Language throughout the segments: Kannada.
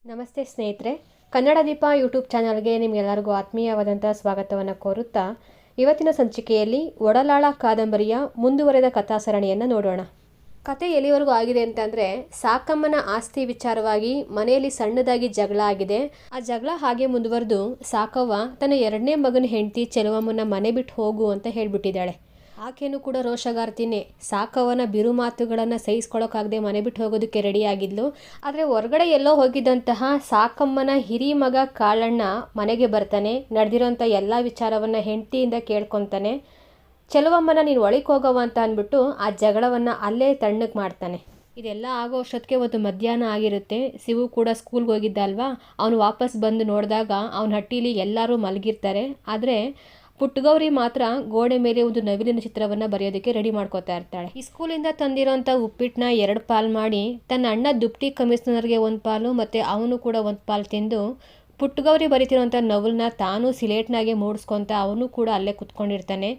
ನಮಸ್ತೆ ಸ್ನೇಹಿತರೆ, ಕನ್ನಡ ದೀಪ ಯೂಟ್ಯೂಬ್ ಚಾನಲ್ಗೆ ನಿಮಗೆಲ್ಲರಿಗೂ ಆತ್ಮೀಯವಾದಂಥ ಸ್ವಾಗತವನ್ನು ಕೋರುತ್ತಾ ಇವತ್ತಿನ ಸಂಚಿಕೆಯಲ್ಲಿ ಒಡಲಾಳ ಕಾದಂಬರಿಯ ಮುಂದುವರೆದ ಕಥಾಸರಣಿಯನ್ನು ನೋಡೋಣ. ಕತೆ ಎಲ್ಲಿವರೆಗೂ ಆಗಿದೆ ಅಂತಂದರೆ, ಸಾಕಮ್ಮನ ಆಸ್ತಿ ವಿಚಾರವಾಗಿ ಮನೆಯಲ್ಲಿ ಸಣ್ಣದಾಗಿ ಜಗಳ ಆಗಿದೆ. ಆ ಜಗಳ ಹಾಗೆ ಮುಂದುವರೆದು ಸಾಕವ್ವ ತನ್ನ ಎರಡನೇ ಮಗನ ಹೆಂಡತಿ ಚೆಲುವಮ್ಮನ ಮನೆ ಬಿಟ್ಟು ಹೋಗು ಅಂತ ಹೇಳಿಬಿಟ್ಟಿದ್ದಾಳೆ. ಆಕೆಯೂ ಕೂಡ ರೋಷಗಾರ್ತಿನೇ. ಸಾಕವ್ವನ ಬಿರು ಮಾತುಗಳನ್ನು ಸಹಿಸ್ಕೊಳ್ಳೋಕ್ಕಾಗದೆ ಮನೆ ಬಿಟ್ಟು ಹೋಗೋದಕ್ಕೆ ರೆಡಿಯಾಗಿದ್ಲು. ಆದರೆ ಹೊರಗಡೆ ಎಲ್ಲೋ ಹೋಗಿದ್ದಂತಹ ಸಾಕಮ್ಮನ ಹಿರಿ ಮಗ ಕಾಳಣ್ಣ ಮನೆಗೆ ಬರ್ತಾನೆ. ನಡೆದಿರೋಂಥ ಎಲ್ಲ ವಿಚಾರವನ್ನು ಹೆಂಡತಿಯಿಂದ ಕೇಳ್ಕೊತಾನೆ. ಚೆಲುವಮ್ಮನ ನೀನು ಒಳಗೆ ಹೋಗವ ಅಂತ ಅಂದ್ಬಿಟ್ಟು ಆ ಜಗಳವನ್ನು ಅಲ್ಲೇ ತಣ್ಣಗೆ ಮಾಡ್ತಾನೆ. ಇದೆಲ್ಲ ಆಗೋ ಅಷ್ಟೊತ್ತಿಗೆ ಒಂದು ಮಧ್ಯಾಹ್ನ ಆಗಿರುತ್ತೆ. ಶಿವು ಕೂಡ ಸ್ಕೂಲ್ಗೆ ಹೋಗಿದ್ದ ಅಲ್ವಾ, ಅವನು ವಾಪಸ್ ಬಂದು ನೋಡಿದಾಗ ಅವನ ಹಟ್ಟೀಲಿ ಎಲ್ಲರೂ ಮಲಗಿರ್ತಾರೆ. ಆದರೆ ಪುಟ್ಟಗೌರಿ ಮಾತ್ರ ಗೋಡೆ ಮೇಲೆ ಒಂದು ನವಿಲಿನ ಚಿತ್ರವನ್ನು ಬರೆಯೋದಕ್ಕೆ ರೆಡಿ ಮಾಡ್ಕೋತಾ ಇರ್ತಾಳೆ. ಈ ಸ್ಕೂಲಿಂದ ತಂದಿರೋಂಥ ಉಪ್ಪಿಟ್ಟನ್ನ 2 ಪಾಲು ಮಾಡಿ ತನ್ನ ಅಣ್ಣ ದುಪ್ಟಿ ಕಮಿಷನರ್ಗೆ 1 ಪಾಲು ಮತ್ತು ಅವನು ಕೂಡ 1 ಪಾಲು ತಿಂದು ಪುಟ್ಟಗೌರಿ ಬರೀತಿರೋಂಥ ನವಲನ್ನ ತಾನು ಸಿಲೇಟ್ನಾಗೆ ಮೂಡಿಸ್ಕೊತ ಅವನು ಕೂಡ ಅಲ್ಲೇ ಕುತ್ಕೊಂಡಿರ್ತಾನೆ.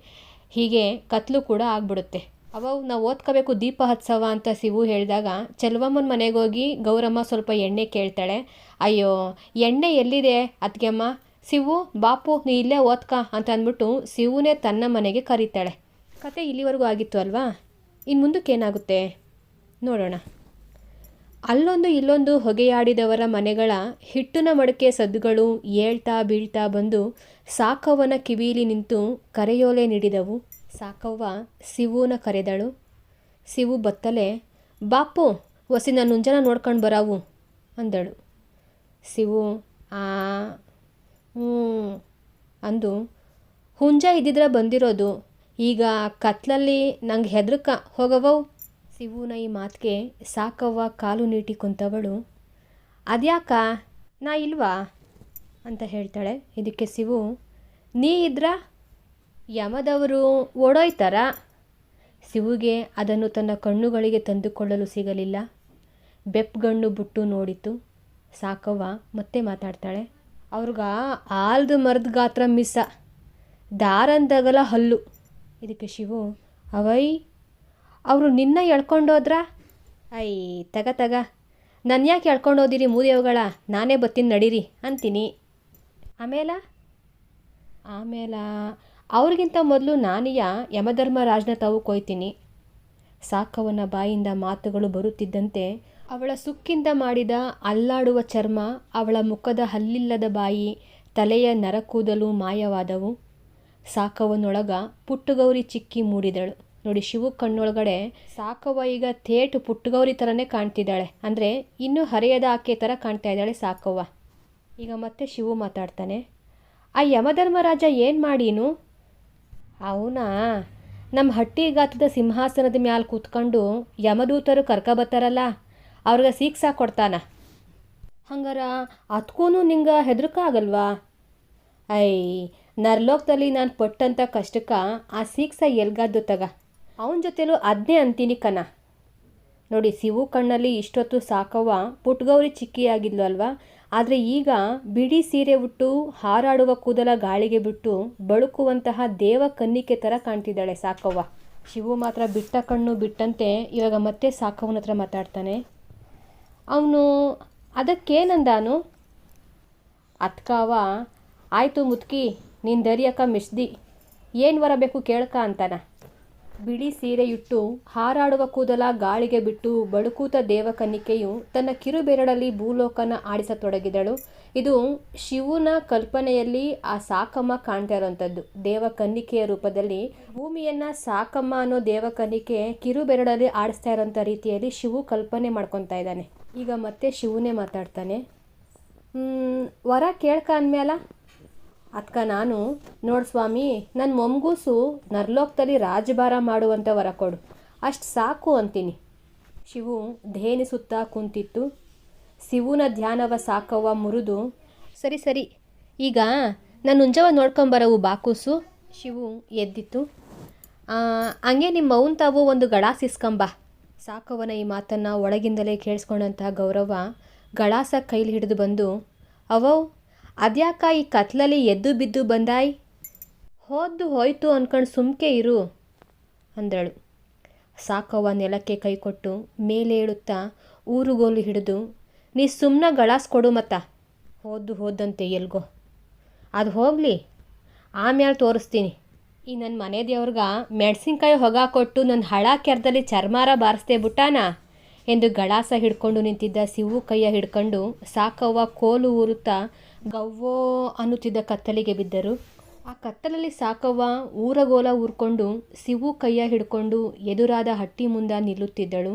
ಹೀಗೆ ಕತ್ಲು ಕೂಡ ಆಗ್ಬಿಡುತ್ತೆ. ನಾವು ಓದ್ಕೋಬೇಕು, ದೀಪ ಹತ್ಸವ ಅಂತ ಶಿವು ಹೇಳಿದಾಗ ಚೆಲುವಮ್ಮನ ಮನೆಗೆ ಹೋಗಿ ಗೌರಮ್ಮ ಸ್ವಲ್ಪ ಎಣ್ಣೆ ಕೇಳ್ತಾಳೆ. ಅಯ್ಯೋ, ಎಣ್ಣೆ ಎಲ್ಲಿದೆ ಅತ್ಗೆಮ್ಮ? ಶಿವು ಬಾಪು ನೀ ಇಲ್ಲೇ ಓದ್ಕ ಅಂತ ಅಂದ್ಬಿಟ್ಟು ಶಿವುನೇ ತನ್ನ ಮನೆಗೆ ಕರೀತಾಳೆ. ಕತೆ ಇಲ್ಲಿವರೆಗೂ ಆಗಿತ್ತು ಅಲ್ವಾ? ಇನ್ನು ಮುಂದಕ್ಕೆ ಏನಾಗುತ್ತೆ ನೋಡೋಣ. ಅಲ್ಲೊಂದು ಇಲ್ಲೊಂದು ಹೊಗೆಯಾಡಿದವರ ಮನೆಗಳ ಹಿಟ್ಟಿನ ಮಡಕೆ ಸದ್ದುಗಳು ಏಳ್ತಾ ಬೀಳ್ತಾ ಬಂದು ಸಾಕವ್ವನ ಕಿವಿಲಿ ನಿಂತು ಕರೆಯೋಲೆ ನೀಡಿದವು. ಸಾಕವ್ವ ಶಿವುನ ಕರೆದಳು. ಶಿವು ಬತ್ತಲೆ, ಬಾಪು ಒಸಿ ನಾನು ನುಂಜನ ನೋಡ್ಕೊಂಡು ಬರಾವು ಅಂದಳು. ಶಿವು ಅಂದು, ಹುಂಜ ಇದ್ದಿದ್ರೆ ಬಂದಿರೋದು, ಈಗ ಕತ್ಲಲ್ಲಿ ನಂಗೆ ಹೆದರ್ಕ ಹೋಗವವು. ಶಿವುನ ಈ ಮಾತಿಗೆ ಸಾಕವ್ವ ಕಾಲು ನೀಟಿ ಕುಂತವಳು. ಅದ್ಯಾಕ ನಾ ಇಲ್ವಾ ಅಂತ ಹೇಳ್ತಾಳೆ. ಇದಕ್ಕೆ ಶಿವು, ನೀ ಇದ್ರ ಯಮದವರು ಓಡೋಯ್ತಾರ. ಶಿವುಗೆ ಅದನ್ನು ತನ್ನ ಕಣ್ಣುಗಳಿಗೆ ತಂದುಕೊಳ್ಳಲು ಸಿಗಲಿಲ್ಲ. ಬೆಪ್ಪಗಣ್ಣು ಬಿಟ್ಟು ನೋಡಿತು. ಸಾಕವ್ವ ಮತ್ತೆ ಮಾತಾಡ್ತಾಳೆ. ಅವ್ರಿಗ ಆಲ್ದು ಮರದ ಗಾತ್ರ ಮಿಸ್ಸ, ದಾರಂದಗಲ ಹಲ್ಲು. ಇದಕ್ಕೆ ಶಿವು, ಅವೈ ಅವರು ನಿನ್ನ ಎಳ್ಕೊಂಡೋದ್ರ? ಐ ತಗ ನನ್ನ ಯಾಕೆ ಎಳ್ಕೊಂಡೋದಿರಿ ಮೂದೇವುಗಳ, ನಾನೇ ಬತ್ತೀನಿ ನಡೀರಿ ಅಂತೀನಿ. ಆಮೇಲ ಅವ್ರಿಗಿಂತ ಮೊದಲು ನಾನೀಯ ಯಮಧರ್ಮರಾಜನ ತಾವು ಕೊಯ್ತೀನಿ. ಸಾಕವ್ವನ ಬಾಯಿಂದ ಮಾತುಗಳು ಬರುತ್ತಿದ್ದಂತೆ ಅವಳ ಸುಕ್ಕಿಂದ ಮಾಡಿದ ಅಲ್ಲಾಡುವ ಚರ್ಮ, ಅವಳ ಮುಖದ ಹಲ್ಲಿಲ್ಲದ ಬಾಯಿ, ತಲೆಯ ನರಕೂದಲು ಮಾಯವಾದವು. ಸಾಕವ್ವನೊಳಗ ಪುಟ್ಟಗೌರಿ ಚಿಕ್ಕಿ ಮೂಡಿದಳು. ನೋಡಿ, ಶಿವು ಕಣ್ಣೊಳಗಡೆ ಸಾಕವ್ವ ಈಗ ಥೇಟ್ ಪುಟ್ಟಗೌರಿ ಥರನೇ ಕಾಣ್ತಿದ್ದಾಳೆ. ಅಂದರೆ ಇನ್ನೂ ಹರೆಯದ ಆಕೆ ಥರ ಕಾಣ್ತಾ ಇದ್ದಾಳೆ ಸಾಕವ್ವ. ಈಗ ಮತ್ತೆ ಶಿವು ಮಾತಾಡ್ತಾನೆ. ಆ ಯಮಧರ್ಮರಾಜ ಏನು ಮಾಡೀನು? ಅವನಾ ನಮ್ಮ ಹಟ್ಟಿ ಗಾತ್ರದ ಸಿಂಹಾಸನದ ಮ್ಯಾಲ ಕೂತ್ಕೊಂಡು ಯಮದೂತರು ಕರ್ಕೊಬತ್ತಾರಲ್ಲ, ಅವ್ರಿಗೆ ಸೀಕ್ಸಾ ಕೊಡ್ತಾನ. ಹಂಗಾರ ಅದಕ್ಕೂ ನಿಂಗೆ ಹೆದರ್ಕ ಆಗಲ್ವಾ? ನರ್ಲೋಕದಲ್ಲಿ ನಾನು ಪಟ್ಟಂಥ ಕಷ್ಟಕ್ಕೆ ಆ ಸೀಕ್ಸ ಎಲ್ಗಾದ್ದು ತಗ, ಅವನ ಜೊತೆಲೂ ಅದನ್ನೇ ಅಂತೀನಿ ಕಣ. ನೋಡಿ, ಶಿವು ಕಣ್ಣಲ್ಲಿ ಇಷ್ಟೊತ್ತು ಸಾಕವ್ವ ಪುಟ್ಟಗೌರಿ ಚಿಕ್ಕಿಯಾಗಿದ್ಲು ಅಲ್ವಾ, ಆದರೆ ಈಗ ಬಿಡಿ ಸೀರೆ ಉಟ್ಟು ಹಾರಾಡುವ ಕೂದಲ ಗಾಳಿಗೆ ಬಿಟ್ಟು ಬಳುಕುವಂತಹ ದೇವ ಕನ್ನಿಕೆ ಥರ ಕಾಣ್ತಿದ್ದಾಳೆ ಸಾಕವ್ವ. ಶಿವು ಮಾತ್ರ ಬಿಟ್ಟ ಕಣ್ಣು ಬಿಟ್ಟಂತೆ ಇವಾಗ ಮತ್ತೆ ಸಾಕವ್ವನ ಹತ್ರ ಮಾತಾಡ್ತಾನೆ. ಅವನು ಅದಕ್ಕೇನಂದಾನು? ಅತ್ಕಾವ, ಆಯಿತು ಮುತ್ಕಿ, ನೀನು ದರಿಯಕ್ಕ ಮಿಸ್ದಿ, ಏನು ಬರಬೇಕು ಕೇಳ್ಕ ಅಂತಾನ. ಬಿಳಿ ಸೀರೆಯುಟ್ಟು ಹಾರಾಡುವ ಕೂದಲ ಗಾಳಿಗೆ ಬಿಟ್ಟು ಬಳುಕೂತ ದೇವಕನ್ನಿಕೆಯು ತನ್ನ ಕಿರುಬೆರಳಲ್ಲಿ ಭೂಲೋಕನ ಆಡಿಸತೊಡಗಿದಳು. ಇದು ಶಿವುನ ಕಲ್ಪನೆಯಲ್ಲಿ ಆ ಸಾಕಮ್ಮ ಕಾಣ್ತಾ ಇರೋವಂಥದ್ದು. ದೇವಕನ್ನಿಕೆಯ ರೂಪದಲ್ಲಿ ಭೂಮಿಯನ್ನು ಸಾಕಮ್ಮ ಅನ್ನೋ ದೇವಕನ್ನಿಕೆ ಕಿರುಬೆರಳಲ್ಲಿ ಆಡಿಸ್ತಾ ಇರೋಂಥ ರೀತಿಯಲ್ಲಿ ಶಿವು ಕಲ್ಪನೆ ಮಾಡ್ಕೊತಾ ಇದ್ದಾನೆ. ಈಗ ಮತ್ತೆ ಶಿವುನೇ ಮಾತಾಡ್ತಾನೆ. ವರ ಕೇಳ್ಕ ಅಂದ್ಮ್ಯಾಲ? ಅದ್ಕ ನಾನು, ನೋಡು ಸ್ವಾಮಿ, ನನ್ನ ಮೊಮ್ಗೂಸು ನರ್ಲೋಕದಲ್ಲಿ ರಾಜಭಾರ ಮಾಡುವಂಥ ವರ ಕೊಡು, ಅಷ್ಟು ಸಾಕು ಅಂತೀನಿ. ಶಿವು ಧೇನಿಸುತ್ತಾ ಕುಂತಿತ್ತು. ಶಿವುನ ಧ್ಯಾನವ ಸಾಕವ್ವ ಮುರಿದು, ಸರಿ ಈಗ ನಾನು ಹುಂಜವ ನೋಡ್ಕೊಂಬರವು ಬಾಕೂಸು. ಶಿವು ಎದ್ದಿತ್ತು. ಹಂಗೆ ನಿಮ್ಮ ಅವ್ನ ತಾವು ಒಂದು ಗಡಾಸ ಇಸ್ಕೊಂಬ. ಸಾಕವ್ವನ ಈ ಮಾತನ್ನು ಒಳಗಿಂದಲೇ ಕೇಳಿಸ್ಕೊಂಡಂಥ ಗೌರವ್ವ ಗಡಾಸ ಕೈಲಿ ಹಿಡಿದು ಬಂದು, ಅವವ್ ಅದ್ಯಾಕ ಈ ಕತ್ಲಲ್ಲಿ ಎದ್ದು ಬಿದ್ದು ಬಂದಾಯ್? ಹೋದ್ದು ಹೋಯ್ತು ಅನ್ಕೊಂಡು ಸುಮ್ಕೆ ಇರು ಅಂದಳು. ಸಾಕವ್ವ ನೆಲಕ್ಕೆ ಕೈ ಕೊಟ್ಟು ಮೇಲೆ ಏಳುತ್ತಾ ಊರುಗೋಲು ಹಿಡಿದು, ನೀ ಸುಮ್ಮನೆ ಗಳಾಸ್ ಕೊಡು ಮತ್ತ. ಹೋದಂತೆ ಎಲ್ಗೋ. ಅದು ಹೋಗಲಿ, ಆಮೇಲೆ ತೋರಿಸ್ತೀನಿ. ಈ ನನ್ನ ಮನೆ ದೇವ್ರಿಗೆ ಮೆಣಸಿನ್ಕಾಯಿ ಹೊಗ ಕೊಟ್ಟು ನನ್ನ ಹಳ ಕೆರ್ದಲ್ಲಿ ಚರ್ಮಾರ ಬಾರಿಸ್ದೆ ಬಿಟ್ಟಾನ ಎಂದು ಗಳಾಸ ಹಿಡ್ಕೊಂಡು ನಿಂತಿದ್ದ ಶಿವು ಕೈಯ ಹಿಡ್ಕೊಂಡು ಸಾಕವ್ವ ಕೋಲು ಊರುತ್ತಾ ಗವ್ವೋ ಅನ್ನುತ್ತಿದ್ದ ಕತ್ತಲಿಗೆ ಬಿದ್ದರು. ಆ ಕತ್ತಲಲ್ಲಿ ಸಾಕವ್ವ ಊರಗೋಲ ಊರ್ಕೊಂಡು ಶಿವು ಕೈಯ ಹಿಡ್ಕೊಂಡು ಎದುರಾದ ಹಟ್ಟಿ ಮುಂದೆ ನಿಲ್ಲುತ್ತಿದ್ದಳು.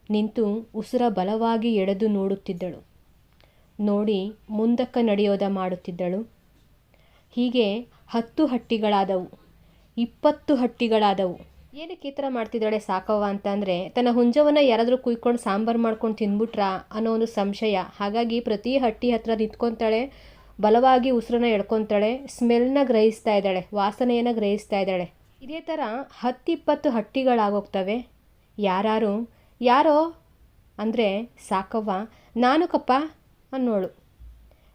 ನಿಂತು ಉಸಿರ ಬಲವಾಗಿ ಎಳೆದು ನೋಡುತ್ತಿದ್ದಳು. ನೋಡಿ ಮುಂದಕ್ಕೆ ನಡೆಯೋದ ಮಾಡುತ್ತಿದ್ದಳು. ಹೀಗೆ 10 ಹಟ್ಟಿಗಳಾದವು, 20 ಹಟ್ಟಿಗಳಾದವು. ಏನಕ್ಕೆ ಈ ಥರ ಮಾಡ್ತಿದ್ದಾಳೆ ಸಾಕವ್ವ ಅಂತಂದರೆ, ತನ್ನ ಹುಂಜವನ್ನು ಯಾರಾದರೂ ಕುಯ್ಕೊಂಡು ಸಾಂಬಾರು ಮಾಡ್ಕೊಂಡು ತಿಂದ್ಬಿಟ್ರಾ ಅನ್ನೋ ಒಂದು ಸಂಶಯ. ಹಾಗಾಗಿ ಪ್ರತಿ ಹಟ್ಟಿ ಹತ್ರ ನಿಂತ್ಕೊತಾಳೆ, ಬಲವಾಗಿ ಉಸಿರನ್ನ ಎಳ್ಕೊತಾಳೆ, ಸ್ಮೆಲ್ನ ಗ್ರಹಿಸ್ತಾ ಇದ್ದಾಳೆ, ವಾಸನೆಯನ್ನು ಗ್ರಹಿಸ್ತಾ ಇದ್ದಾಳೆ. ಇದೇ ಥರ 10-20 ಹಟ್ಟಿಗಳಾಗೋಗ್ತವೆ. ಯಾರೋ ಅಂದರೆ ಸಾಕವ್ವ ನಾನು ಕಪ್ಪ ಅನ್ನೋಳು.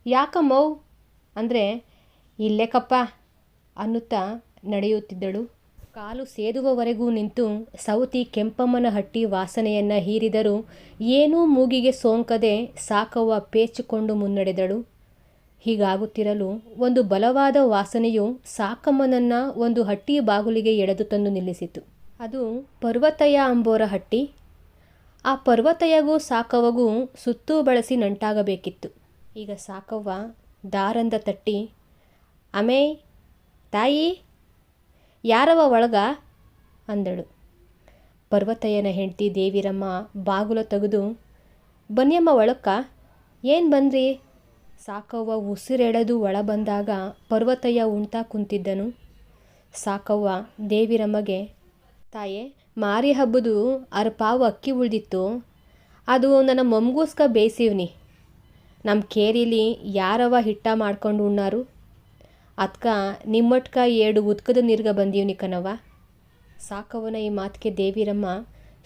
ಯಾಕಮ್ಮವ್ ಅಂದರೆ ಇಲ್ಲೇ ಕಪ್ಪ ಅನ್ನುತ್ತಾ ನಡೆಯುತ್ತಿದ್ದಳು. ಕಾಲು ಸೇದುವವರೆಗೂ ನಿಂತು ಸೌತಿ ಕೆಂಪಮ್ಮನ ಹಟ್ಟಿ ವಾಸನೆಯನ್ನು ಹೀರಿದರೂ ಏನೂ ಮೂಗಿಗೆ ಸೋಂಕದೆ ಸಾಕವ್ವ ಪೇಚಿಕೊಂಡು ಮುನ್ನಡೆದಳು. ಹೀಗಾಗುತ್ತಿರಲು ಒಂದು ಬಲವಾದ ವಾಸನೆಯು ಸಾಕಮ್ಮನನ್ನು ಒಂದು ಹಟ್ಟಿ ಬಾಗಿಲಿಗೆ ಎಳೆದು ತಂದು ನಿಲ್ಲಿಸಿತು. ಅದು ಪರ್ವತಯ್ಯ ಅಂಬೋರ ಹಟ್ಟಿ. ಆ ಪರ್ವತಯ್ಯಗೂ ಸಾಕವ್ವಗೂ ಸುತ್ತೂ ಬಳಸಿ ನಂಟಾಗಬೇಕಿತ್ತು. ಈಗ ಸಾಕವ್ವ ದಾರಂದ ತಟ್ಟಿ, ಅಮೇ ತಾಯಿ ಯಾರವ ಒಳಗ ಅಂದಳು. ಪರ್ವತಯ್ಯನ ಹೆಂಡತಿ ದೇವಿರಮ್ಮ ಬಾಗುಲ ತೆಗೆದು, ಬನ್ನಿಯಮ್ಮ ಒಳಕ್ಕ, ಏನು ಬಂದ್ರಿ? ಸಾಕವ್ವ ಉಸಿರೆಳೆದು ಒಳ ಬಂದಾಗ ಪರ್ವತಯ್ಯ ಉಣ್ತಾ ಕುಂತಿದ್ದನು. ಸಾಕವ್ವ ದೇವಿರಮ್ಮಗೆ, ತಾಯೇ ಮಾರಿ ಹಬ್ಬದು ಪಾವು ಅಕ್ಕಿ ಉಳ್ದಿತ್ತು, ಅದು ನನ್ನ ಮೊಮ್ಗೂಸ್ಕ ಬೇಯಿಸಿವ್ನಿ. ನಮ್ಮ ಕೇರಿಲಿ ಯಾರವ ಹಿಟ್ಟ ಮಾಡ್ಕೊಂಡು ಉಣ್ಣಾರು, ಅದ್ಕ ನಿಮ್ಮಟ್ಕ 2 ಉದ್ಕದ ನೀರ್ಗ ಬಂದೀವ್ನಿ ಕಣವ. ಸಾಕವ್ವನ ಈ ಮಾತಿಗೆ ದೇವಿರಮ್ಮ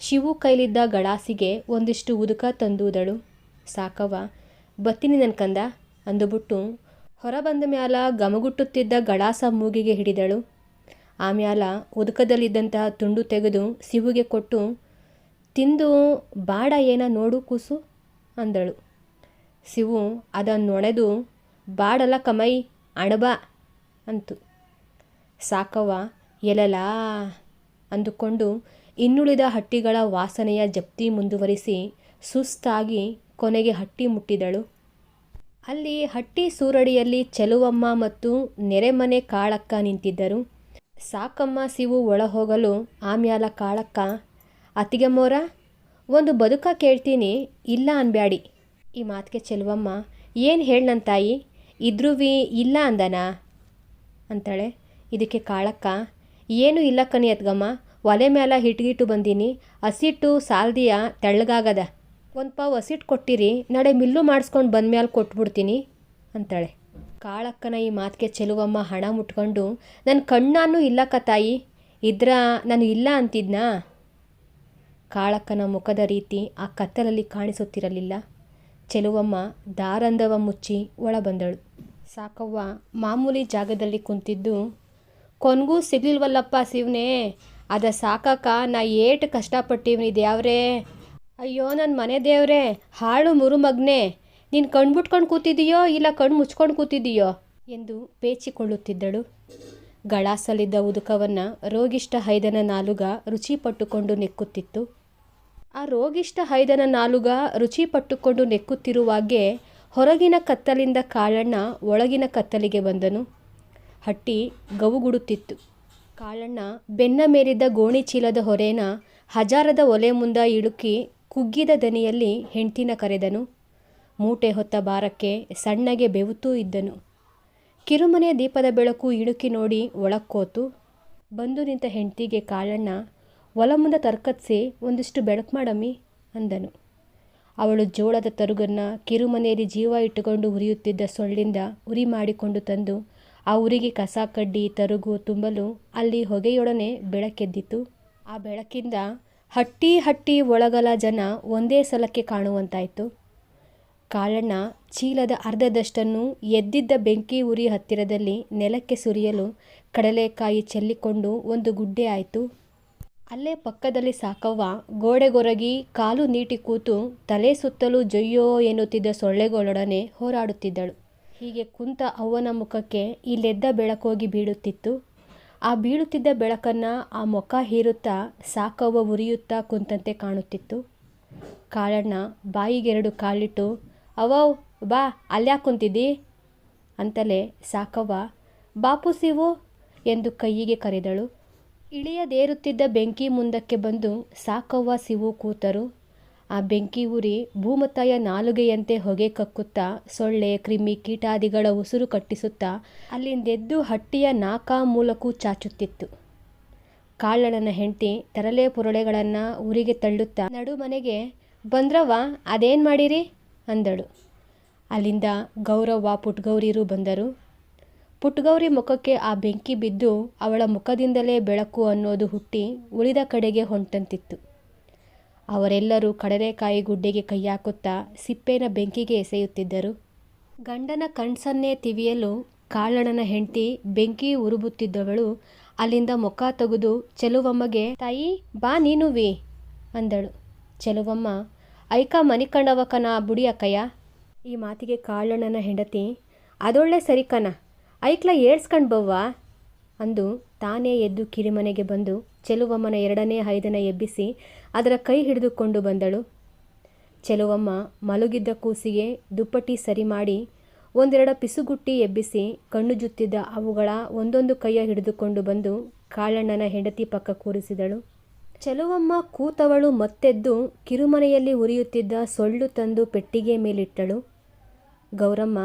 ಶಿವು ಕೈಲಿದ್ದ ಗಳಾಸಿಗೆ ಒಂದಿಷ್ಟು ಉದುಕ ತಂದೂದಳು. ಸಾಕವ್ವ ಬತ್ತೀನಿ ನನ್ನ ಕಂದ ಅಂದುಬಿಟ್ಟು ಹೊರ ಬಂದ ಮ್ಯಾಲ ಗಮಗುಟ್ಟುತ್ತಿದ್ದ ಗಳಾಸ ಮೂಗಿಗೆ ಹಿಡಿದಳು. ಆಮ್ಯಾಲ ಉದುಕದಲ್ಲಿದ್ದಂತಹ ತುಂಡು ತೆಗೆದು ಶಿವುಗೆ ಕೊಟ್ಟು, ತಿಂದು ಬಾಡ ಏನ ನೋಡು ಕೂಸು ಅಂದಳು. ಶಿವು ಅದನ್ನೊಣೆದು, ಬಾಡಲ್ಲ ಕಮೈ ಅಣಬಾ ಅಂತು. ಸಾಕವ್ವ ಎಲಲಾ ಅಂದುಕೊಂಡು ಇನ್ನುಳಿದ ಹಟ್ಟಿಗಳ ವಾಸನೆಯ ಜಪ್ತಿ ಮುಂದುವರಿಸಿ ಸುಸ್ತಾಗಿ ಕೊನೆಗೆ ಹಟ್ಟಿ ಮುಟ್ಟಿದಳು. ಅಲ್ಲಿ ಹಟ್ಟಿ ಸೂರಡಿಯಲ್ಲಿ ಚೆಲುವಮ್ಮ ಮತ್ತು ನೆರೆಮನೆ ಕಾಳಕ್ಕ ನಿಂತಿದ್ದರು. ಸಾಕಮ್ಮ ಶಿವು ಒಳ ಹೋಗಲು ಆಮ್ಯಾಲ ಕಾಳಕ್ಕ, ಅತ್ತಿಗೆಮ್ಮೋರ ಒಂದು ಬದುಕ ಕೇಳ್ತೀನಿ, ಇಲ್ಲ ಅನ್ಬ್ಯಾಡಿ. ಈ ಮಾತಿಗೆ ಚೆಲುವಮ್ಮ, ಏನು ಹೇಳಿ ನನ್ನ ತಾಯಿ, ಇದ್ರುವಿ ಇಲ್ಲ ಅಂದನಾ ಅಂತಾಳೆ. ಇದಕ್ಕೆ ಕಾಳಕ್ಕ, ಏನು ಇಲ್ಲ ಕಣಿ ಅತ್ಗಮ್ಮ, ಒಲೆ ಮ್ಯಾಲ ಹಿಟ್ಗಿಟ್ಟು ಬಂದೀನಿ, ಹಸಿಟ್ಟು ಸಾಲ್ದಿಯ ತೆಳ್ಳಗಾಗದ, ಒಂದು ಪಾವು ಹಸಿಟ್ಟು ಕೊಟ್ಟಿರಿ, ನಡೆ ಮಿಲ್ಲು ಮಾಡಿಸ್ಕೊಂಡು ಬಂದ್ಮ್ಯಾಲ ಕೊಟ್ಬಿಡ್ತೀನಿ ಅಂತಾಳೆ. ಕಾಳಕ್ಕನ ಈ ಮಾತಿಗೆ ಚೆಲುವಮ್ಮ ಹಣ ಮುಟ್ಕೊಂಡು, ನನ್ನ ಕಣ್ಣಾನು ಇಲ್ಲಕ್ಕ ತಾಯಿ, ಇದ್ರ ನಾನು ಇಲ್ಲ ಅಂತಿದ್ನಾ? ಕಾಳಕ್ಕನ ಮುಖದ ರೀತಿ ಆ ಕತ್ತಲಲ್ಲಿ ಕಾಣಿಸುತ್ತಿರಲಿಲ್ಲ. ಚೆಲುವಮ್ಮ ದಾರಂದವ ಮುಚ್ಚಿ ಒಳ ಬಂದಳು. ಸಾಕವ್ವ ಮಾಮೂಲಿ ಜಾಗದಲ್ಲಿ ಕುಂತಿದ್ದು, ಕೊನ್ಗೂ ಸಿಗ್ಲಿಲ್ವಲ್ಲಪ್ಪ ಶಿವನೇ, ಅದ ಸಾಕಾಕ ನಾ ಏಟು ಕಷ್ಟಪಟ್ಟಿವ್ನಿ ದೇವ್ರೇ, ಅಯ್ಯೋ ನನ್ನ ಮನೆ ದೇವ್ರೇ, ಹಾಳು ಮುರುಮಗ್ನೆ, ನೀನು ಕಣ್ಣು ಬಿಟ್ಕೊಂಡು ಕೂತಿದ್ದೀಯೋ ಇಲ್ಲ ಕಣ್ಣು ಮುಚ್ಕೊಂಡು ಕೂತಿದ್ದೀಯೋ ಎಂದು ಪೇಚಿಕೊಳ್ಳುತ್ತಿದ್ದಳು. ಗಳಾಸಲಿದ್ದ ಉದುಕವನ್ನು ರೋಗಿಷ್ಠ ಹೈದನ ನಾಲುಗ ರುಚಿ ಪಟ್ಟುಕೊಂಡು ನೆಕ್ಕುತ್ತಿತ್ತು. ಆ ರೋಗಿಷ್ಠ ಹೈದನ ನಾಲುಗ ರುಚಿ ಪಟ್ಟುಕೊಂಡು ನೆಕ್ಕುತ್ತಿರುವಾಗೆ ಹೊರಗಿನ ಕತ್ತಲಿಂದ ಕಾಳಣ್ಣ ಒಳಗಿನ ಕತ್ತಲಿಗೆ ಬಂದನು. ಹಟ್ಟಿ ಗವುಗುಡುತ್ತಿತ್ತು. ಕಾಳಣ್ಣ ಬೆನ್ನ ಮೇಲಿದ್ದ ಗೋಣಿ ಚೀಲದ ಹೊರೇನ ಹಜಾರದ ಒಲೆ ಮುಂದ ಇಳುಕಿ ಕುಗ್ಗಿದ ದನಿಯಲ್ಲಿ ಹೆಂಡ್ತಿನ ಕರೆದನು. ಮೂಟೆ ಹೊತ್ತ ಭಾರಕ್ಕೆ ಸಣ್ಣಗೆ ಬೆವುತೂ ಇದ್ದನು. ಕಿರುಮನೆಯ ದೀಪದ ಬೆಳಕು ಇಳುಕಿ ನೋಡಿ ಒಳಕ್ಕೋತು. ಬಂದು ನಿಂತ ಹೆಂಡ್ತಿಗೆ ಕಾಳಣ್ಣ ಒಲ ಮುಂದೆ ತರ್ಕತ್ಸಿ ಒಂದಿಷ್ಟು ಬೆಳಕು ಮಾಡಮ್ಮಿ ಅಂದನು. ಅವಳು ಜೋಳದ ತರುಗನ್ನು ಕಿರುಮನೆಯಲ್ಲಿ ಜೀವ ಇಟ್ಟುಕೊಂಡು ಉರಿಯುತ್ತಿದ್ದ ಸೊಳ್ಳಿಂದ ಉರಿ ಮಾಡಿಕೊಂಡು ತಂದು ಆ ಉರಿಗೆ ಕಸ ಕಡ್ಡಿ ತರುಗು ತುಂಬಲು ಅಲ್ಲಿ ಹೊಗೆಯೊಡನೆ ಬೆಳಕೆದ್ದಿತು. ಆ ಬೆಳಕಿಂದ ಹಟ್ಟಿ ಹಟ್ಟಿ ಒಳಗಲ ಜನ ಒಂದೇ ಸಲಕ್ಕೆ ಕಾಣುವಂತಾಯಿತು. ಕಾಳಣ್ಣ ಚೀಲದ ಅರ್ಧದಷ್ಟನ್ನು ಎದ್ದಿದ್ದ ಬೆಂಕಿ ಉರಿ ಹತ್ತಿರದಲ್ಲಿ ನೆಲಕ್ಕೆ ಸುರಿಯಲು ಕಡಲೆಕಾಯಿ ಚೆಲ್ಲಿಕೊಂಡು ಒಂದು ಗುಡ್ಡೆ ಆಯಿತು. ಅಲ್ಲೇ ಪಕ್ಕದಲ್ಲಿ ಸಾಕವ್ವ ಗೋಡೆಗೊರಗಿ ಕಾಲು ನೀಟಿ ಕೂತು ತಲೆ ಸುತ್ತಲೂ ಜೊಯ್ಯೋ ಎನ್ನುತ್ತಿದ್ದ ಸೊಳ್ಳೆಗಳೊಡನೆ ಹೋರಾಡುತ್ತಿದ್ದಳು. ಹೀಗೆ ಕುಂತ ಅವ್ವನ ಮುಖಕ್ಕೆ ಇಲ್ಲೆದ್ದ ಬೆಳಕೋಗಿ ಬೀಳುತ್ತಿತ್ತು. ಆ ಬೀಳುತ್ತಿದ್ದ ಬೆಳಕನ್ನು ಆ ಮುಖ ಹೀರುತ್ತಾ ಸಾಕವ್ವ ಉರಿಯುತ್ತಾ ಕುಂತಂತೆ ಕಾಣುತ್ತಿತ್ತು. ಕಾಳಣ್ಣ ಬಾಯಿಗೆರಡು ಕಾಲಿಟ್ಟು, ಅವವ್ ಬಾ ಅಲ್ಯಾಕೆ ಕುಂತಿದ್ದಿ ಅಂತಲೇ ಸಾಕವ್ವ ಬಾಪು ಸಿವು ಎಂದು ಕೈಯಿಗೆ ಕರೆದಳು. ಇಳಿಯದೇರುತ್ತಿದ್ದ ಬೆಂಕಿ ಮುಂದಕ್ಕೆ ಬಂದು ಸಾಕವ್ವ ಸಿವು ಕೂತರು. ಆ ಬೆಂಕಿ ಉರಿ ಭೂಮತಾಯ ನಾಲುಗೆಯಂತೆ ಹೊಗೆ ಕಕ್ಕುತ್ತಾ ಸೊಳ್ಳೆ ಕ್ರಿಮಿ ಕೀಟಾದಿಗಳ ಉಸಿರು ಕಟ್ಟಿಸುತ್ತಾ ಅಲ್ಲಿಂದೆದ್ದು ಹಟ್ಟಿಯ ನಾಕಾ ಮೂಲಕೂ ಚಾಚುತ್ತಿತ್ತು. ಕಾಳಣ್ಣನ ಹೆಂಡತಿ ತರಲೆ ಪುರಳೆಗಳನ್ನು ಊರಿಗೆ ತಳ್ಳುತ್ತಾ ನಡುಮನೆಗೆ ಬಂದ್ರವ್ವ ಅದೇನು ಮಾಡಿರಿ ಅಂದಳು. ಅಲ್ಲಿಂದ ಗೌರವ್ವ ಪುಟ್ಗೌರಿರು ಬಂದರು. ಪುಟ್ಗೌರಿ ಮುಖಕ್ಕೆ ಆ ಬೆಂಕಿ ಬಿದ್ದು ಅವಳ ಮುಖದಿಂದಲೇ ಬೆಳಕು ಅನ್ನೋದು ಹುಟ್ಟಿ ಉಳಿದ ಕಡೆಗೆ ಹೊಂಟಂತಿತ್ತು. ಅವರೆಲ್ಲರೂ ಕಡಲೆಕಾಯಿ ಗುಡ್ಡೆಗೆ ಕೈ ಹಾಕುತ್ತಾ ಸಿಪ್ಪೆನ ಬೆಂಕಿಗೆ ಎಸೆಯುತ್ತಿದ್ದರು. ಗಂಡನ ಕಣ್ಸನ್ನೇ ತಿವಿಯಲು ಕಾಳಣ್ಣನ ಹೆಂಡತಿ ಬೆಂಕಿ ಉರುಬುತ್ತಿದ್ದವಳು ಅಲ್ಲಿಂದ ಮುಖ ತೆಗೆದು ಚೆಲುವಮ್ಮಗೆ ತಾಯಿ ಬಾ ನೀನುವಿ ಅಂದಳು. ಚೆಲುವಮ್ಮ ಐಕ ಮನಿಕಂಡವಕನ ಬುಡಿ ಅಕ್ಕಯ್ಯ. ಈ ಮಾತಿಗೆ ಕಾಳಣ್ಣನ ಹೆಂಡತಿ ಅದೊಳ್ಳೆ ಸರಿಕನ ಐಕ್ಲ ಏಳ್ಸ್ಕಂಡು ಬವ್ವ ಅಂದು ತಾನೇ ಎದ್ದು ಕಿರಿಮನೆಗೆ ಬಂದು ಚೆಲುವಮ್ಮನ 2ನೇ ಹೈದನ ಎಬ್ಬಿಸಿ ಅದರ ಕೈ ಹಿಡಿದುಕೊಂಡು ಬಂದಳು. ಚೆಲುವಮ್ಮ ಮಲಗಿದ್ದ ಕೂಸಿಗೆ ದುಪ್ಪಟಿ ಸರಿ ಮಾಡಿ 1-2 ಪಿಸುಗುಟ್ಟಿ ಎಬ್ಬಿಸಿ ಕಣ್ಣು ಜುತ್ತಿದ್ದ ಅವುಗಳ ಒಂದೊಂದು ಕೈಯ ಹಿಡಿದುಕೊಂಡು ಬಂದು ಕಾಳಣ್ಣನ ಹೆಂಡತಿ ಪಕ್ಕ ಕೂರಿಸಿದಳು. ಚೆಲುವಮ್ಮ ಕೂತವಳು ಮತ್ತೆದ್ದು ಕಿರುಮನೆಯಲ್ಲಿ ಉರಿಯುತ್ತಿದ್ದ ಸೊಳ್ಳು ತಂದು ಪೆಟ್ಟಿಗೆ ಮೇಲಿಟ್ಟಳು. ಗೌರಮ್ಮ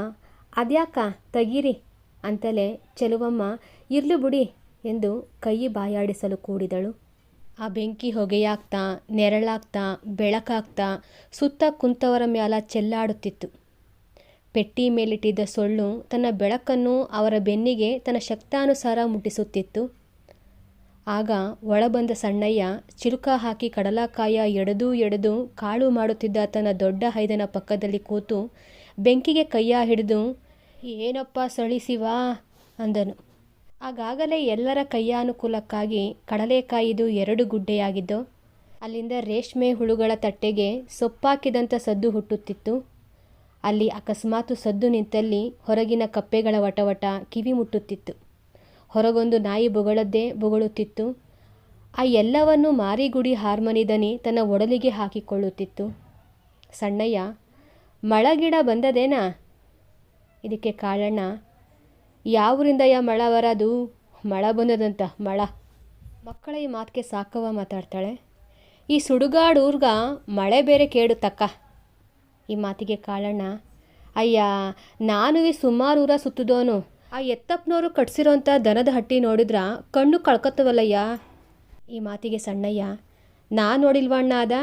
ಅದ್ಯಾಕ ತೆಗೀರಿ ಅಂತಲೇ ಚೆಲುವಮ್ಮ ಇರ್ಲು ಬುಡಿ ಎಂದು ಕೈ ಬಾಯಾಡಿಸಲು ಕೂಡಿದಳು. ಆ ಬೆಂಕಿ ಹೊಗೆಯಾಗ್ತಾ ನೆರಳಾಗ್ತಾ ಬೆಳಕಾಗ್ತಾ ಸುತ್ತ ಕುಂತವರ ಮ್ಯಾಲ ಚೆಲ್ಲಾಡುತ್ತಿತ್ತು. ಪೆಟ್ಟಿ ಮೇಲಿಟ್ಟಿದ್ದ ಸೊಳ್ಳು ತನ್ನ ಬೆಳಕನ್ನು ಅವರ ಬೆನ್ನಿಗೆ ತನ್ನ ಶಕ್ತಾನುಸಾರ ಮುಟ್ಟಿಸುತ್ತಿತ್ತು. ಆಗ ಒಳಬಂದ ಸಣ್ಣಯ್ಯ ಚಿಲುಕ ಹಾಕಿ ಕಡಲಕಾಯ ಎಡೆದು ಕಾಳು ಮಾಡುತ್ತಿದ್ದ ತನ್ನ ದೊಡ್ಡ ಹೈದನ ಪಕ್ಕದಲ್ಲಿ ಕೂತು ಬೆಂಕಿಗೆ ಕೈಯ ಹಿಡಿದು ಏನಪ್ಪ ಸಳಿಸಿವಾ ಅಂದನು. ಆಗಾಗಲೇ ಎಲ್ಲರ ಕೈಯಾನುಕೂಲಕ್ಕಾಗಿ ಕಡಲೆಕಾಯಿದು 2 ಗುಡ್ಡೆಯಾಗಿದ್ದು ಅಲ್ಲಿಂದ ರೇಷ್ಮೆ ಹುಳುಗಳ ತಟ್ಟೆಗೆ ಸೊಪ್ಪಾಕಿದಂಥ ಸದ್ದು ಹುಟ್ಟುತ್ತಿತ್ತು. ಅಲ್ಲಿ ಅಕಸ್ಮಾತು ಸದ್ದು ನಿಂತಲ್ಲಿ ಹೊರಗಿನ ಕಪ್ಪೆಗಳ ವಟವಟ ಕಿವಿ ಮುಟ್ಟುತ್ತಿತ್ತು. ಹೊರಗೊಂದು ನಾಯಿ ಬೊಗಳದ್ದೇ ಬೊಗಳುತ್ತಿತ್ತು. ಆ ಎಲ್ಲವನ್ನು ಮಾರಿಗುಡಿ ಹಾರ್ಮನಿ ದನಿ ತನ್ನ ಒಡಲಿಗೆ ಹಾಕಿಕೊಳ್ಳುತ್ತಿತ್ತು. ಸಣ್ಣಯ್ಯ ಮಳಗಿಡ ಬಂದದೇನಾ? ಇದಕ್ಕೆ ಕಾಳಣ್ಣ ಯಾವೂರಿಂದಯ್ಯ ಮಳ ಬರೋದು? ಮಳ ಬಂದದಂತ ಮಳ. ಮಕ್ಕಳ ಈ ಮಾತಿಗೆ ಸಾಕವ್ವ ಮಾತಾಡ್ತಾಳೆ. ಈ ಸುಡುಗಾಡು ಊರ್ಗ ಮಳೆ ಬೇರೆ ಕೇಡುತ್ತಕ್ಕ. ಈ ಮಾತಿಗೆ ಕಾಳಣ್ಣ ಅಯ್ಯ ನಾನು ಈ ಸುಮಾರು ಊರ ಸುತ್ತದೋನು. ಆ ಎತ್ತಪ್ಪನವರು ಕಟ್ಸಿರೋಂಥ ದನದ ಹಟ್ಟಿ ನೋಡಿದ್ರ ಕಣ್ಣು ಕಳ್ಕೊತವಲ್ಲಯ್ಯ. ಈ ಮಾತಿಗೆ ಸಣ್ಣಯ್ಯ ನಾ ನೋಡಿಲ್ವಣ್ಣ ಅದ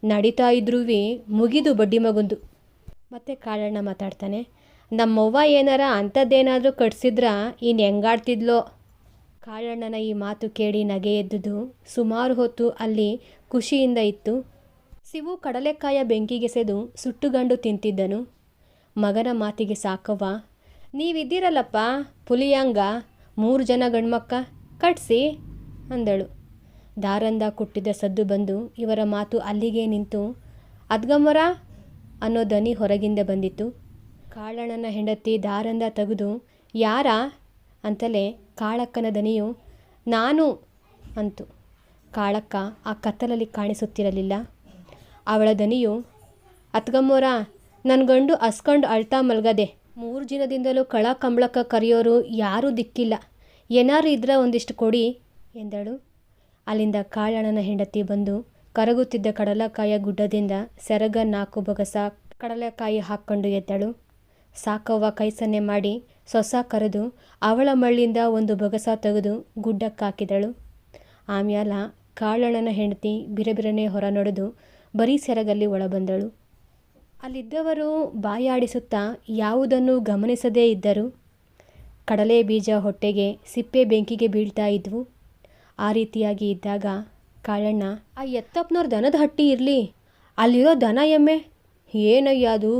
ನಡೀತಾ ಇದ್ರೂವಿ ಮುಗಿದು ಬಡ್ಡಿ ಮಗುಂದು. ಮತ್ತೆ ಕಾಳಣ್ಣ ಮಾತಾಡ್ತಾನೆ. ನಮ್ಮವ್ವ ಏನಾರ ಅಂಥದ್ದೇನಾದರೂ ಕಟ್ಸಿದ್ರ ಇನ್ನು ಹೆಂಗಾಡ್ತಿದ್ಲೋ. ಕಾಳಣ್ಣನ ಈ ಮಾತು ಕೇಳಿ ನಗೆ ಎದ್ದುದು ಸುಮಾರು ಹೊತ್ತು ಅಲ್ಲಿ ಖುಷಿಯಿಂದ ಇತ್ತು. ಸಿವು ಕಡಲೆಕಾಯ ಬೆಂಕಿಗೆಸೆದು ಸುಟ್ಟುಗಂಡು ತಿಂತಿದ್ದನು. ಮಗನ ಮಾತಿಗೆ ಸಾಕವ್ವ ನೀವಿದ್ದೀರಲ್ಲಪ್ಪ ಪುಲಿಯಾಂಗ 3 ಜನ ಗಂಡ್ಮಕ್ಕ ಕಟ್ಸಿ ಅಂದಳು. ದಾರಂದ ಕುಟ್ಟಿದ್ದ ಸದ್ದು ಬಂದು ಇವರ ಮಾತು ಅಲ್ಲಿಗೆ ನಿಂತು ಅದ್ಗಮ್ಮರ ಅನ್ನೋ ದನಿ ಹೊರಗಿಂದ ಬಂದಿತ್ತು. ಕಾಳಣ್ಣನ ಹೆಂಡತಿ ದಾರಂದ ತೆಗೆದು ಯಾರ ಅಂತಲೇ ಕಾಳಕ್ಕನ ದನಿಯು ನಾನು ಅಂತು. ಕಾಳಕ್ಕ ಆ ಕತ್ತಲಲ್ಲಿ ಕಾಣಿಸುತ್ತಿರಲಿಲ್ಲ. ಅವಳ ದನಿಯು ಅತ್ಗಮ್ಮೋರ ನನ್ನ ಗಂಡು ಅಸ್ಕೊಂಡು ಅಳ್ತಾ ಮಲ್ಗದೆ 3 ದಿನದಿಂದಲೂ ಕಳ ಕಂಬಳಕ್ಕ ಕರೆಯೋರು ಯಾರೂ ದಿಕ್ಕಿಲ್ಲ, ಏನಾರು ಇದ್ರೆ ಒಂದಿಷ್ಟು ಕೊಡಿ ಎಂದಳು. ಅಲ್ಲಿಂದ ಕಾಳಣ್ಣನ ಹೆಂಡತಿ ಬಂದು ಕರಗುತ್ತಿದ್ದ ಕಡಲೆಕಾಯ ಗುಡ್ಡದಿಂದ ಸೆರಗ 4 ಬೊಗಸ ಕಡಲೆಕಾಯಿ ಹಾಕ್ಕೊಂಡು ಎದ್ದಳು. ಸಾಕವ್ವ ಕೈ ಸನ್ನೆ ಮಾಡಿ ಸೊಸ ಕರೆದು ಅವಳ ಮಳ್ಳಿಂದ 1 ಬೊಗಸ ತೆಗೆದು ಗುಡ್ಡಕ್ಕಾಕಿದಳು. ಆಮ್ಯಾಲ ಕಾಳಣ್ಣನ ಹೆಂಡತಿ ಬಿರಬಿರನೆ ಹೊರ ನಡೆದು ಬರೀ ಸೆರಗಲ್ಲಿ ಒಳಬಂದಳು. ಅಲ್ಲಿದ್ದವರು ಬಾಯಾಡಿಸುತ್ತಾ ಯಾವುದನ್ನು ಗಮನಿಸದೇ ಇದ್ದರು. ಕಡಲೆ ಬೀಜ ಹೊಟ್ಟೆಗೆ ಸಿಪ್ಪೆ ಬೆಂಕಿಗೆ ಬೀಳ್ತಾ ಇದ್ವು. ಆ ರೀತಿಯಾಗಿ ಇದ್ದಾಗ ಕಾಳಣ್ಣ ಆ ಎತ್ತಪ್ಪನವ್ರ ದನದ ಹಟ್ಟಿ ಇರಲಿ, ಅಲ್ಲಿರೋ ದನ ಎಮ್ಮೆ ಏನಯ್ಯ ಅದು?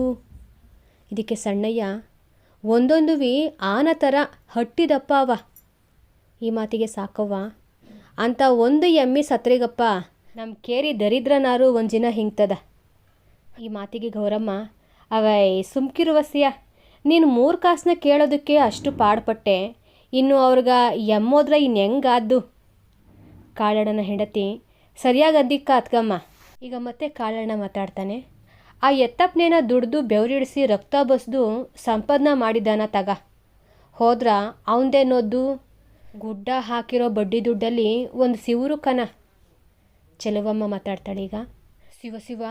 ಇದಕ್ಕೆ ಸಣ್ಣಯ್ಯ ಒಂದೊಂದುವಿ ಆನ ಥರ ಹಟ್ಟಿದಪ್ಪ ಅವ. ಈ ಮಾತಿಗೆ ಸಾಕವ್ವ ಅಂತ ಒಂದು ಎಮ್ಮಿ ಸತ್ರಿಗಪ್ಪ ನಮ್ಮ ಕೇರಿ ದರಿದ್ರನಾರು ಒಂದಿನ ಹಿಂಗ್ತದ. ಈ ಮಾತಿಗೆ ಗೌರಮ್ಮ, ಅವೈ ಸುಮ್ಕಿರುವಸಿಯ, ನೀನು 3 ಕಾಸನ್ನ ಕೇಳೋದಕ್ಕೆ ಅಷ್ಟು ಪಾಡ್ಪಟ್ಟೆ, ಇನ್ನು ಅವ್ರಿಗೆ ಎಮ್ಮೋದ್ರ ಇನ್ನು ಹೆಂಗಾದ್ದು. ಕಾಳಣ್ಣನ ಹೆಂಡತಿ, ಸರಿಯಾಗಿ ಅದ್ದಿಕ್ಕ ಅತ್ಕಮ್ಮ. ಈಗ ಮತ್ತೆ ಕಾಳಣ್ಣ ಮಾತಾಡ್ತಾನೆ, ಆ ಎತ್ತಪ್ಪನೇನ ದುಡ್ದು ಬೆವರಿಡಿಸಿ ರಕ್ತ ಬಸ್ದು ಸಂಪಾದನೆ ಮಾಡಿದ್ದಾನ ತಗ. ಹೋದ್ರ ಅವಂದೇನೋದ್ದು ಗುಡ್ಡ ಹಾಕಿರೋ ಬಡ್ಡಿ ದುಡ್ಡಲ್ಲಿ ಒಂದು ಸಿವರು ಕನ. ಚೆಲುವಮ್ಮ ಮಾತಾಡ್ತಾಳೆ ಈಗ, ಶಿವ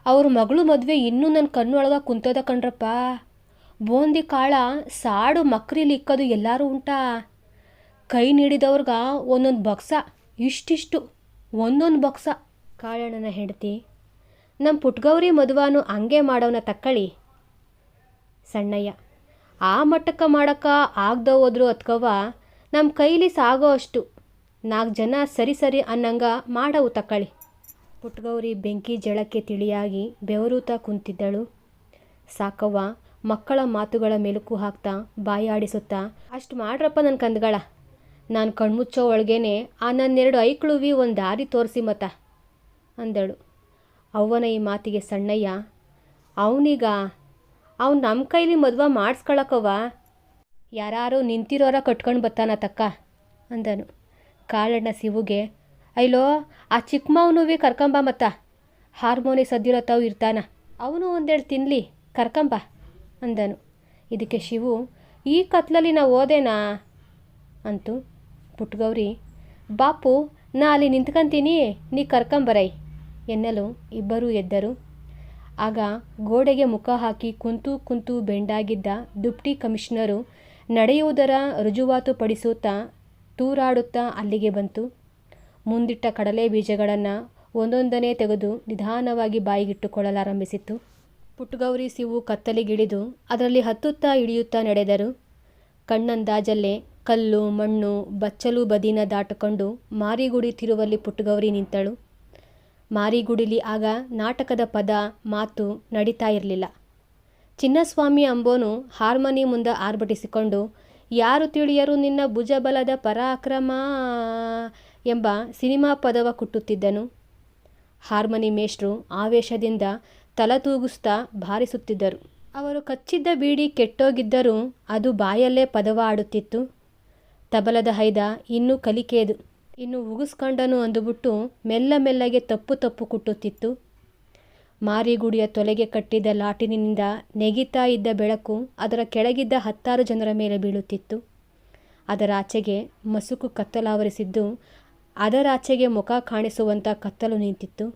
ಅವ್ರ ಮಗಳು ಮದುವೆ ಇನ್ನೂ ನನ್ನ ಕಣ್ಣೊಳಗ ಕುಂತದ ಕಣ್ರಪ್ಪ. ಬೋಂದಿ ಕಾಳ ಸಾಡು ಮಕ್ರಿಲಿ ಇಕ್ಕೋದು ಎಲ್ಲರೂ ಉಂಟಾ. ಕೈ ನೀಡಿದವ್ರಗ ಒಂದೊಂದು ಬಕ್ಸ, ಇಷ್ಟಿಷ್ಟು ಒಂದೊಂದು ಬಕ್ಸ. ಕಾಳಣ್ಣನ ಹೆಂಡತಿ, ನಮ್ಮ ಪುಟ್ಗೌರಿ ಮದುವಾನು ಹಂಗೆ ಮಾಡೋನ ತಕ್ಕಳಿ. ಸಣ್ಣಯ್ಯ, ಆ ಮಟ್ಟಕ್ಕೆ ಮಾಡೋಕ್ಕ ಆಗ್ದ ಹೋದ್ರು ಅತ್ಕವ್ವ, ನಮ್ಮ ಕೈಲಿ ಸಾಗೋ ಅಷ್ಟು 4 ಜನ ಸರಿ ಅನ್ನಂಗ ಮಾಡವು ತಕ್ಕಳಿ. ಪುಟ್ಗೌರಿ ಬೆಂಕಿ ಜಳಕ್ಕೆ ತಿಳಿಯಾಗಿ ಬೆವರೂತ ಕುಂತಿದ್ದಳು. ಸಾಕವ್ವ ಮಕ್ಕಳ ಮಾತುಗಳ ಮೆಲುಕು ಹಾಕ್ತಾ ಬಾಯಾಡಿಸುತ್ತಾ, ಅಷ್ಟು ಮಾಡ್ರಪ್ಪ ನನ್ನ ಕಂದಗಳ. ನಾನು ಕಣ್ಮುಚ್ಚೋ ಒಳಗೇನೆ ಆ ನನ್ನೆರಡು ಐಕ್ಳುವಿ ಒಂದು ದಾರಿ ತೋರಿಸಿ ಮತ ಅಂದಳು. ಅವ್ವನ ಈ ಮಾತಿಗೆ ಸಣ್ಣಯ್ಯ, ಅವ್ನು ನಮ್ಮ ಕೈಲಿ ಮದುವೆ ಮಾಡಿಸ್ಕೊಳಕ್ಕವ್ವ, ಯಾರು ನಿಂತಿರೋರ ಕಟ್ಕೊಂಡು ಬತ್ತಾನ ತಕ್ಕ ಅಂದನು. ಕಾಳಣ್ಣ ಶಿವುಗೆ, ಅಯ್ಲೋ ಆ ಚಿಕ್ಕ ಮಾವನುವಿ ಕರ್ಕೊಂಬ ಮತ್ತ, ಹಾರ್ಮೋನಿ ಸದ್ದಿರತ್ತವು ಇರ್ತಾನ, ಅವನು ಒಂದೆರಡು ತಿನ್ನಲಿ ಕರ್ಕೊಂಬ ಅಂದನು. ಇದಕ್ಕೆ ಶಿವು, ಈ ಕತ್ಲಲ್ಲಿ ನಾವು ಓದೇನಾ ಅಂತು. ಪುಟ್ಗೌರಿ, ಬಾಪು ನಾ ಅಲ್ಲಿ ನಿಂತ್ಕೊಂತೀನಿ, ನೀ ಕರ್ಕೊಂಬರೈ ಎನ್ನಲು ಇಬ್ಬರೂ ಎದ್ದರು. ಆಗ ಗೋಡೆಗೆ ಮುಖ ಹಾಕಿ ಕುಂತು ಬೆಂಡಾಗಿದ್ದ ಡಿಪ್ಟಿ ಕಮಿಷನರು ನಡೆಯುವುದರ ರುಜುವಾತು ಪಡಿಸುತ್ತಾ ತೂರಾಡುತ್ತಾ ಅಲ್ಲಿಗೆ ಬಂತು. ಮುಂದಿಟ್ಟ ಕಡಲೆ ಬೀಜಗಳನ್ನು ಒಂದೊಂದನೇ ತೆಗೆದು ನಿಧಾನವಾಗಿ ಬಾಯಿಗಿಟ್ಟುಕೊಳ್ಳಲಾರಂಭಿಸಿತು. ಪುಟ್ಗೌರಿ ಶಿವು ಕತ್ತಲಿಗಿಳಿದು ಅದರಲ್ಲಿ ಹತ್ತುತ್ತಾ ಇಳಿಯುತ್ತಾ ನಡೆದರು. ಕಣ್ಣಂದಾಜಲ್ಲೇ ಕಲ್ಲು ಮಣ್ಣು ಬಚ್ಚಲು ಬದಿನ ದಾಟಿಕೊಂಡು ಮಾರಿಗುಡಿ ತಿರುವಲ್ಲಿ ಪುಟ್ಗೌರಿ ನಿಂತಳು. ಮಾರಿಗುಡಿಲಿ ಆಗ ನಾಟಕದ ಪದ ಮಾತು ನಡೀತಾ ಇರಲಿಲ್ಲ. ಚಿನ್ನಸ್ವಾಮಿ ಅಂಬೋನು ಹಾರ್ಮನಿ ಮುಂದೆ ಆರ್ಭಟಿಸಿಕೊಂಡು, ಯಾರು ತಿಳಿಯರು ನಿನ್ನ ಭುಜಬಲದ ಪರಾಕ್ರಮ ಎಂಬ ಸಿನಿಮಾ ಪದವ ಕುಟ್ಟುತ್ತಿದ್ದನು. ಹಾರ್ಮನಿ ಮೇಷ್ಟ್ರು ಆವೇಶದಿಂದ ತಲೆತೂಗಿಸ್ತಾ ಬಾರಿಸುತ್ತಿದ್ದರು. ಅವರು ಕಚ್ಚಿದ್ದ ಬೀಡಿ ಕೆಟ್ಟೋಗಿದ್ದರೂ ಅದು ಬಾಯಲ್ಲೇ ಪದವ ಆಡುತ್ತಿತ್ತು. ತಬಲದ ಹೈದ ಇನ್ನೂ ಕಲಿಕೆದು, ಇನ್ನು ಉಗಿಸ್ಕೊಂಡನು ಅಂದುಬಿಟ್ಟು ಮೆಲ್ಲಗೆ ತಪ್ಪು ಕುಟ್ಟುತ್ತಿತ್ತು. ಮಾರಿಗುಡಿಯ ತೊಲೆಗೆ ಕಟ್ಟಿದ್ದ ಲಾಟಿನಿಂದ ನೆಗಿತಾ ಇದ್ದ ಬೆಳಕು ಅದರ ಕೆಳಗಿದ್ದ 10 ಜನರ ಮೇಲೆ ಬೀಳುತ್ತಿತ್ತು. ಅದರಾಚೆಗೆ ಮಸುಕು ಕತ್ತಲಾವರಿಸಿದ್ದು, ಅದರಾಚೆಗೆ ಮುಖ ಕಾಣಿಸುವಂಥ ಕತ್ತಲು ನಿಂತಿತ್ತು.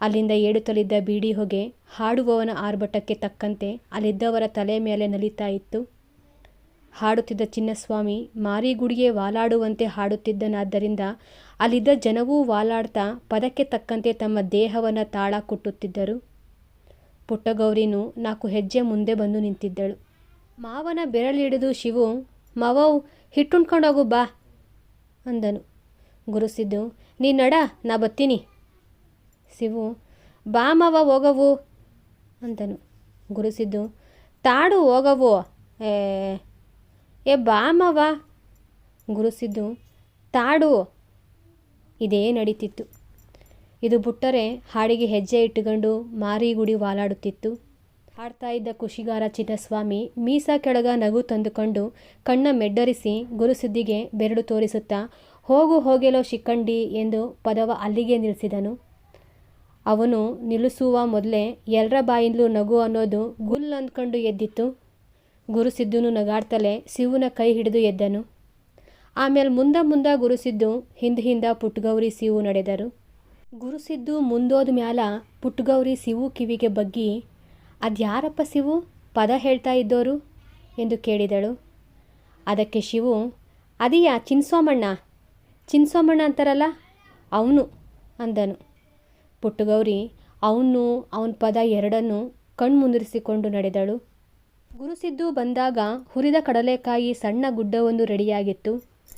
ಅಲ್ಲಿಂದ ಏಡುತ್ತಲಿದ್ದ ಬೀಡಿ ಹೊಗೆ ಹಾಡುವವನ ಆರ್ಭಟಕ್ಕೆ ತಕ್ಕಂತೆ ಅಲ್ಲಿದ್ದವರ ತಲೆ ಮೇಲೆ ನಲಿತಾ ಇತ್ತು. ಹಾಡುತ್ತಿದ್ದ ಚಿನ್ನಸ್ವಾಮಿ ಮಾರಿಗುಡಿಯೇ ವಾಲಾಡುವಂತೆ ಹಾಡುತ್ತಿದ್ದನಾದ್ದರಿಂದ ಅಲ್ಲಿದ್ದ ಜನವೂ ವಾಲಾಡ್ತಾ ಪದಕ್ಕೆ ತಕ್ಕಂತೆ ತಮ್ಮ ದೇಹವನ್ನು ತಾಳ ಕುಟ್ಟುತ್ತಿದ್ದರು. ಪುಟ್ಟಗೌರಿನೂ 4 ಹೆಜ್ಜೆ ಮುಂದೆ ಬಂದು ನಿಂತಿದ್ದಳು. ಮಾವನ ಬೆರಳಿಡಿದು ಶಿವು, ಮಾವವ್ ಹಿಟ್ಟುಣ್ಕೊಂಡೋಗು ಬಾ ಅಂದನು. ಗುರುಸಿದ್ದು, ನೀ ನಡ, ನಾ ಬತ್ತೀನಿ. ಶಿವು, ಬಾ ಮಾವ ಹೋಗವು ಅಂದನು. ಗುರುಸಿದ್ದು, ತಾಡು ಹೋಗವು. ಏ ಬಾ ಮಾವ. ಗುರುಸಿದ್ದು, ತಾಡು. ಇದೇ ನಡೀತಿತ್ತು. ಇದು ಬಿಟ್ಟರೆ ಹಾಡಿಗೆ ಹೆಜ್ಜೆ ಇಟ್ಟುಕೊಂಡು ಮಾರಿಗುಡಿ ವಾಲಾಡುತ್ತಿತ್ತು. ಹಾಡ್ತಾ ಇದ್ದ ಖುಷಿಗಾರ ಚಿನ್ನಸ್ವಾಮಿ ಮೀಸ ಕೆಳಗ ನಗು ತಂದುಕೊಂಡು ಕಣ್ಣ ಮೆಡ್ಡರಿಸಿ ಗುರುಸಿದ್ದಿಗೆ ಬೆರಳು ತೋರಿಸುತ್ತಾ, ಹೋಗೆಲೋ ಶಿಕ್ಕಂಡಿ ಎಂದು ಪದವ ಅಲ್ಲಿಗೆ ನಿಲ್ಲಿಸಿದನು. ಅವನು ನಿಲ್ಲಿಸುವ ಮೊದಲೇ ಎಲ್ಲರ ಬಾಯಿಂದಲೂ ನಗು ಅನ್ನೋದು ಗುಲ್ ಅಂದ್ಕೊಂಡು ಎದ್ದಿತ್ತು. ಗುರುಸಿದ್ದನು ನಗಾಡ್ತಲೇ ಶಿವುನ ಕೈ ಹಿಡಿದು ಎದ್ದನು. ಆಮೇಲೆ ಮುಂದ ಗುರುಸಿದ್ದು ಹಿಂದ ಪುಟ್ಗೌರಿ ಶಿವು ನಡೆದರು. ಗುರುಸಿದ್ದು ಮುಂದೋದ ಮ್ಯಾಲ ಪುಟ್ಗೌರಿ ಶಿವು ಕಿವಿಗೆ ಬಗ್ಗಿ, ಅದ್ಯಾರಪ್ಪ ಶಿವು ಪದ ಹೇಳ್ತಾ ಇದ್ದೋರು ಎಂದು ಕೇಳಿದಳು. ಅದಕ್ಕೆ ಶಿವು, ಅದೀಯಾ ಚಿನ್ಸೋಮಣ್ಣ ಅಂತಾರಲ್ಲ ಅವನು ಅಂದನು. ಪುಟ್ಟಗೌರಿ ಅವನ ಪದ ಎರಡನ್ನೂ ಕಣ್ಮುಂದಿರಿಸಿಕೊಂಡು ನಡೆದಳು. ಗುರುಸಿದ್ದು ಬಂದಾಗ ಹುರಿದ ಕಡಲೆಕಾಯಿ ಸಣ್ಣ ಗುಡ್ಡವೊಂದು ರೆಡಿಯಾಗಿತ್ತು.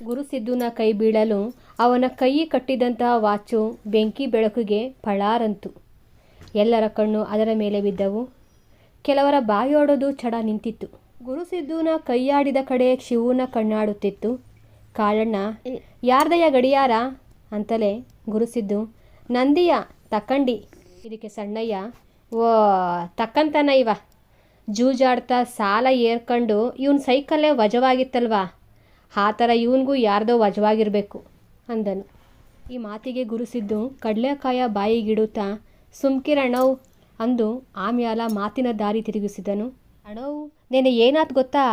ಗುರುಸಿದ್ದುನ ಕೈ ಬೀಳಲು ಅವನ ಕೈ ಕಟ್ಟಿದಂತಹ ವಾಚು ಬೆಂಕಿ ಬೆಳಕಿಗೆ ಫಳಾರಂತು. ಎಲ್ಲರ ಕಣ್ಣು ಅದರ ಮೇಲೆ ಬಿದ್ದವು. ಕೆಲವರ ಬಾಯೋಡೋದು ಚಡ ನಿಂತಿತ್ತು. ಗುರುಸಿದ್ದುನ ಕೈಯಾಡಿದ ಕಡೆ ಶಿವುನ ಕಣ್ಣಾಡುತ್ತಿತ್ತು. ಕಾಳಣ್ಣ ಯಾರ್ದಯ್ಯ ಗಡಿಯಾರ ಅಂತಲೇ ಗುರುಸಿದ್ದು ನಂದಿಯ ತಕ್ಕಂಡಿ. ಇದಕ್ಕೆ ಸಣ್ಣಯ್ಯ ಓ ತಕ್ಕಂತಾನ ಇವ ಜೂಜಾಡ್ತಾ ಸಾಲ ಏರ್ಕೊಂಡು ಇವನ್ ಸೈಕಲ್ಲೇ ವಜವಾಗಿತ್ತಲ್ವಾ, ಆ ಥರ ಇವನಿಗೂ ಯಾರ್ದೋ ವಜವಾಗಿರಬೇಕು ಅಂದನು. ಈ ಮಾತಿಗೆ ಗುರುಸಿದ್ದು ಕಡಲೆಕಾಯ ಬಾಯಿಗಿಡುತ್ತಾ ಸುಮ್ಕಿರಣ್ಣವ್ ಅಂದು ಆಮ್ಯಾಲ ಮಾತಿನ ದಾರಿ ತಿರುಗಿಸಿದನು. ಅಣ್ಣವ್ ನೆನೆ ಏನಾತ್ ಗೊತ್ತಾ,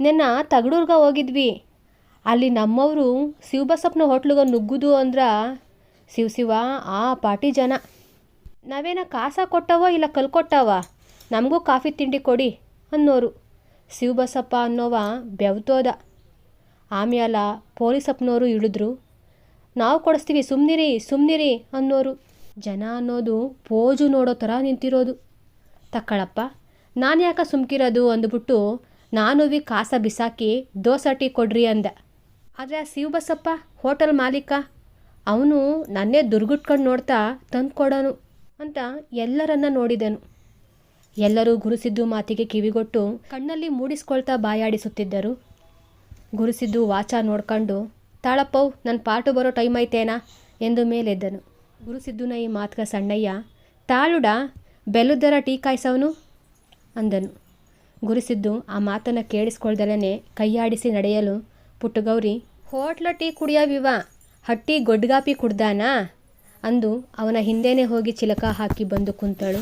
ನೆನ್ನ ತಗಡೂರ್ಗ ಹೋಗಿದ್ವಿ, ಅಲ್ಲಿ ನಮ್ಮವರು ಶಿವಬಸಪ್ಪನ ಹೋಟ್ಲಿಗೆ ನುಗ್ಗುದು ಅಂದ್ರ ಶಿವ ಆ ಪಾಟಿ ಜನ. ನಾವೇನ ಕಾಸ ಕೊಟ್ಟವೋ ಇಲ್ಲ ಕಲ್ಕೊಟ್ಟವ, ನಮಗೂ ಕಾಫಿ ತಿಂಡಿ ಕೊಡಿ ಅನ್ನೋರು. ಶಿವಬಸಪ್ಪ ಅನ್ನೋವ ಬೆವ್ತೋದ. ಆಮ್ಯಾಲ ಪೊಲೀಸಪ್ಪನವರು ಇಳಿದ್ರು, ನಾವು ಕೊಡಿಸ್ತೀವಿ ಸುಮ್ನಿರಿ ಅನ್ನೋರು. ಜನ ಅನ್ನೋದು ಪೋಜು ನೋಡೋ ಥರ ನಿಂತಿರೋದು. ತಕ್ಕಳಪ್ಪ ನಾನು ಯಾಕೆ ಸುಮ್ಕಿರೋದು ಅಂದ್ಬಿಟ್ಟು ನಾನು ಕಾಸ ಬಿಸಾಕಿ ದೋಸಟಿ ಕೊಡ್ರಿ ಅಂದ. ಆದರೆ ಆ ಶಿವಬಸಪ್ಪ ಹೋಟೆಲ್ ಮಾಲೀಕ ಅವನು ನನ್ನೇ ದುರ್ಗುಟ್ಕೊಂಡು ನೋಡ್ತಾ ತಂದು ಕೊಡೋನು ಅಂತ ಎಲ್ಲರನ್ನ ನೋಡಿದನು. ಎಲ್ಲರೂ ಗುರುಸಿದ್ದು ಮಾತಿಗೆ ಕಿವಿಗೊಟ್ಟು ಕಣ್ಣಲ್ಲಿ ಮೂಡಿಸ್ಕೊಳ್ತಾ ಬಾಯಾಡಿಸುತ್ತಿದ್ದರು. ಗುರುಸಿದ್ದು ವಾಚ ನೋಡ್ಕೊಂಡು ತಾಳಪ್ಪವ್ ನನ್ನ ಪಾರ್ಟು ಬರೋ ಟೈಮ್ ಐತೇನಾ ಎಂದು ಮೇಲೆದ್ದನು. ಗುರುಸಿದ್ದುನ ಈ ಮಾತ್ಗ ಸಣ್ಣಯ್ಯ ತಾಳುಡ ಬೆಲ್ಲುದರ ಟೀ ಕಾಯ್ಸವನು ಅಂದನು. ಗುರುಸಿದ್ದು ಆ ಮಾತನ್ನು ಕೇಳಿಸ್ಕೊಳ್ದಲೇ ಕೈಯಾಡಿಸಿ ನಡೆಯಲು ಪುಟ್ಟಗೌರಿ ಹೋಟ್ಲ ಟೀ ಕುಡಿಯವಿವ ಹಟ್ಟಿ ಗೊಡ್ಗಾಪಿ ಕುಡ್ದಾನಾ ಅಂದು ಅವನ ಹಿಂದೆನೇ ಹೋಗಿ ಚಿಲಕ ಹಾಕಿ ಬಂದು ಕುಂತಳು.